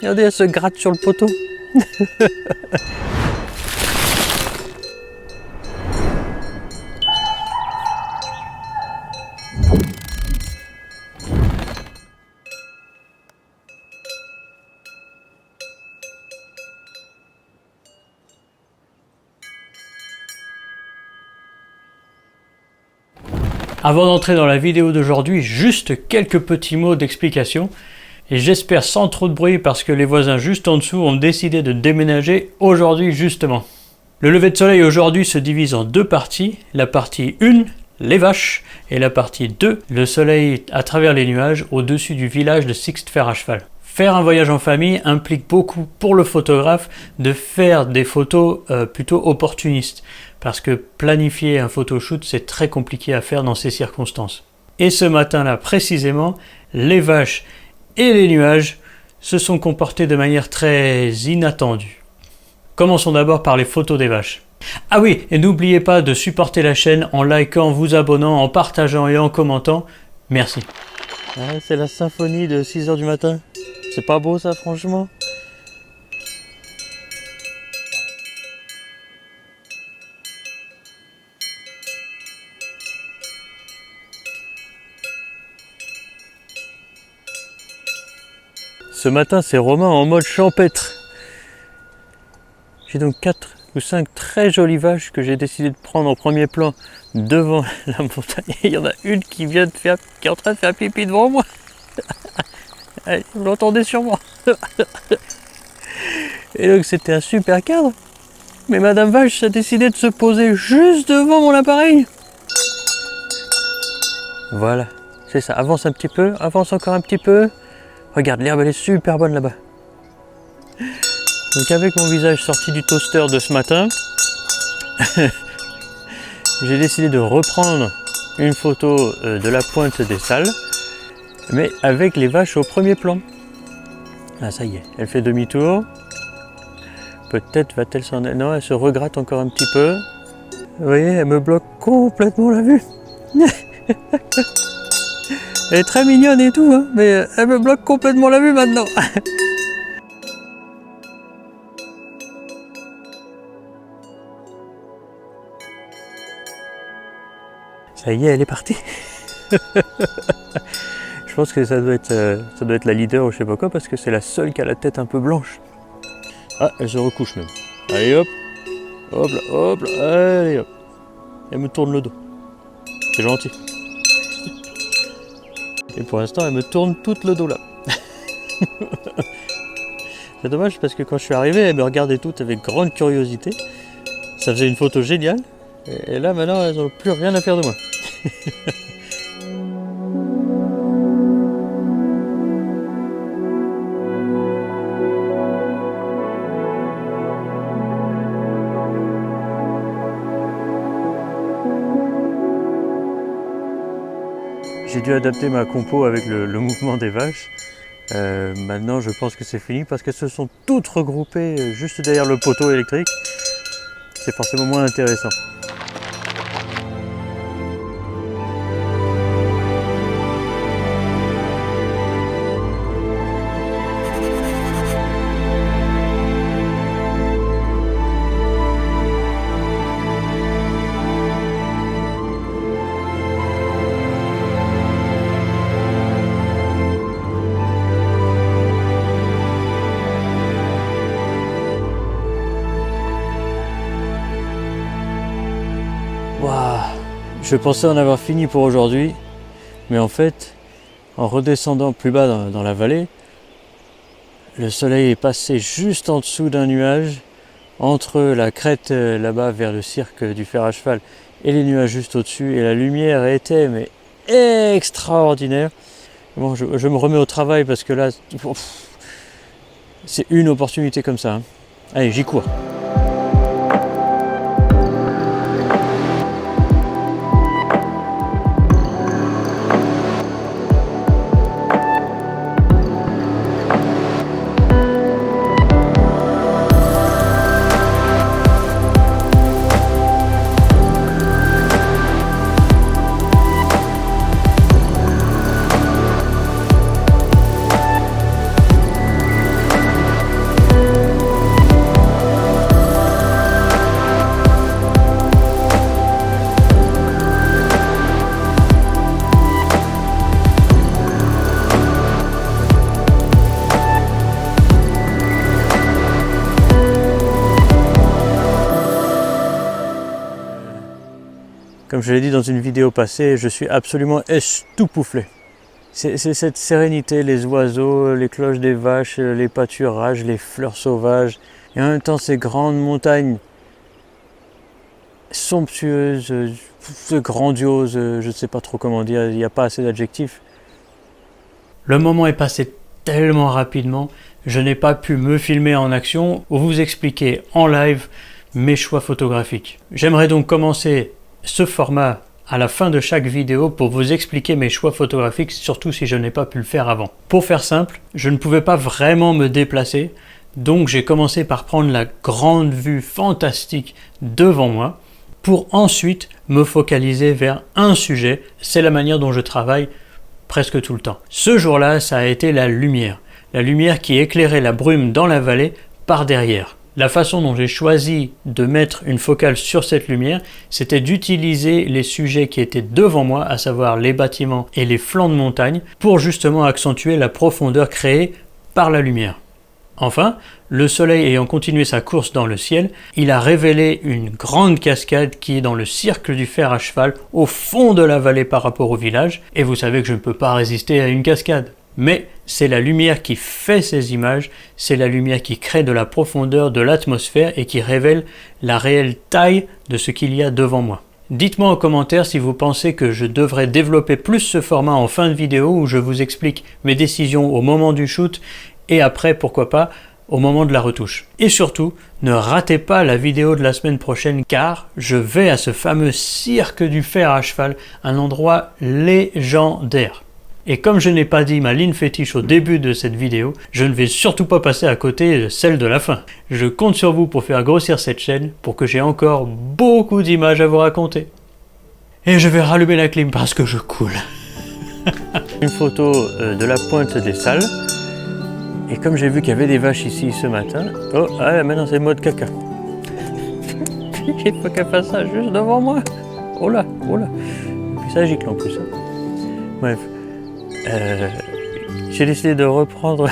Regardez, elle se gratte sur le poteau. Avant d'entrer dans la vidéo d'aujourd'hui, juste quelques petits mots d'explication. Et j'espère sans trop de bruit parce que les voisins juste en dessous ont décidé de déménager aujourd'hui justement. Le lever de soleil aujourd'hui se divise en deux parties. La partie 1, les vaches, et la partie 2, le soleil à travers les nuages au-dessus du village de Sixte-Fer à cheval. Faire un voyage en famille implique beaucoup pour le photographe de faire des photos plutôt opportunistes. Parce que planifier un photoshoot, c'est très compliqué à faire dans ces circonstances. Et ce matin-là, précisément, les vaches et les nuages se sont comportés de manière très inattendue. Commençons d'abord par les photos des vaches. Ah oui, et n'oubliez pas de supporter la chaîne en likant, vous abonnant, en partageant et en commentant. Merci. Ah, c'est la symphonie de 6 h du matin. C'est pas beau ça, franchement? Ce matin, c'est Romain en mode champêtre. J'ai donc 4 ou 5 très jolies vaches que j'ai décidé de prendre en premier plan devant la montagne. Il y en a une qui est en train de faire pipi devant moi. Vous l'entendez sûrement. Et donc c'était un super cadre. Mais Madame Vache a décidé de se poser juste devant mon appareil. Voilà, c'est ça. Avance un petit peu, avance encore un petit peu. Regarde, l'herbe elle est super bonne là-bas. Donc avec mon visage sorti du toaster de ce matin, j'ai décidé de reprendre une photo de la pointe des salles, mais avec les vaches au premier plan. Ah ça y est, elle fait demi-tour. Peut-être va-t-elle s'en aller. Non, elle se regratte encore un petit peu. Vous voyez, elle me bloque complètement la vue. Elle est très mignonne et tout, hein, mais elle me bloque complètement la vue maintenant. Ça y est, elle est partie. Je pense que ça doit être la leader ou je sais pas quoi, parce que c'est la seule qui a la tête un peu blanche. Ah, elle se recouche même. Allez hop, hop là, allez hop. Elle me tourne le dos. C'est gentil. Et pour l'instant, elle me tourne tout le dos là. C'est dommage parce que quand je suis arrivé, elle me regardait toutes avec grande curiosité. Ça faisait une photo géniale. Et là, maintenant, elles n'ont plus rien à faire de moi. J'ai dû adapter ma compo avec le mouvement des vaches. Maintenant, je pense que c'est fini parce qu'elles se sont toutes regroupées juste derrière le poteau électrique. C'est forcément moins intéressant. Waouh, je pensais en avoir fini pour aujourd'hui, mais en fait, en redescendant plus bas dans la vallée, le soleil est passé juste en dessous d'un nuage, entre la crête là-bas vers le cirque du fer à cheval et les nuages juste au-dessus, et la lumière était mais extraordinaire. Bon, je me remets au travail parce que là, c'est une opportunité comme ça, hein. Allez, j'y cours. Comme je l'ai dit dans une vidéo passée, je suis absolument estoupouflé. C'est cette sérénité, les oiseaux, les cloches des vaches, les pâturages, les fleurs sauvages, et en même temps ces grandes montagnes somptueuses, grandioses, je ne sais pas trop comment dire, il n'y a pas assez d'adjectifs. Le moment est passé tellement rapidement, je n'ai pas pu me filmer en action ou vous expliquer en live mes choix photographiques. J'aimerais donc commencer ce format à la fin de chaque vidéo pour vous expliquer mes choix photographiques, surtout si je n'ai pas pu le faire avant. Pour faire simple, je ne pouvais pas vraiment me déplacer, donc j'ai commencé par prendre la grande vue fantastique devant moi pour ensuite me focaliser vers un sujet. C'est la manière dont je travaille presque tout le temps. Ce jour-là, ça a été la lumière qui éclairait la brume dans la vallée par derrière. La façon dont j'ai choisi de mettre une focale sur cette lumière, c'était d'utiliser les sujets qui étaient devant moi, à savoir les bâtiments et les flancs de montagne, pour justement accentuer la profondeur créée par la lumière. Enfin, le soleil ayant continué sa course dans le ciel, il a révélé une grande cascade qui est dans le cercle du fer à cheval, au fond de la vallée par rapport au village, et vous savez que je ne peux pas résister à une cascade. Mais c'est la lumière qui fait ces images, c'est la lumière qui crée de la profondeur de l'atmosphère et qui révèle la réelle taille de ce qu'il y a devant moi. Dites-moi en commentaire si vous pensez que je devrais développer plus ce format en fin de vidéo où je vous explique mes décisions au moment du shoot et après, pourquoi pas, au moment de la retouche. Et surtout, ne ratez pas la vidéo de la semaine prochaine car je vais à ce fameux cirque du fer à cheval, un endroit légendaire. Et comme je n'ai pas dit ma ligne fétiche au début de cette vidéo, je ne vais surtout pas passer à côté de celle de la fin. Je compte sur vous pour faire grossir cette chaîne pour que j'ai encore beaucoup d'images à vous raconter. Et je vais rallumer la clim parce que je coule. Une photo de la pointe des salles. Et comme j'ai vu qu'il y avait des vaches ici ce matin, oh, ah, maintenant c'est mode caca. Il faut qu'elle fasse ça juste devant moi. Oh là, oh là. Et puis ça gicle en plus. Hein. Bref. J'ai décidé de reprendre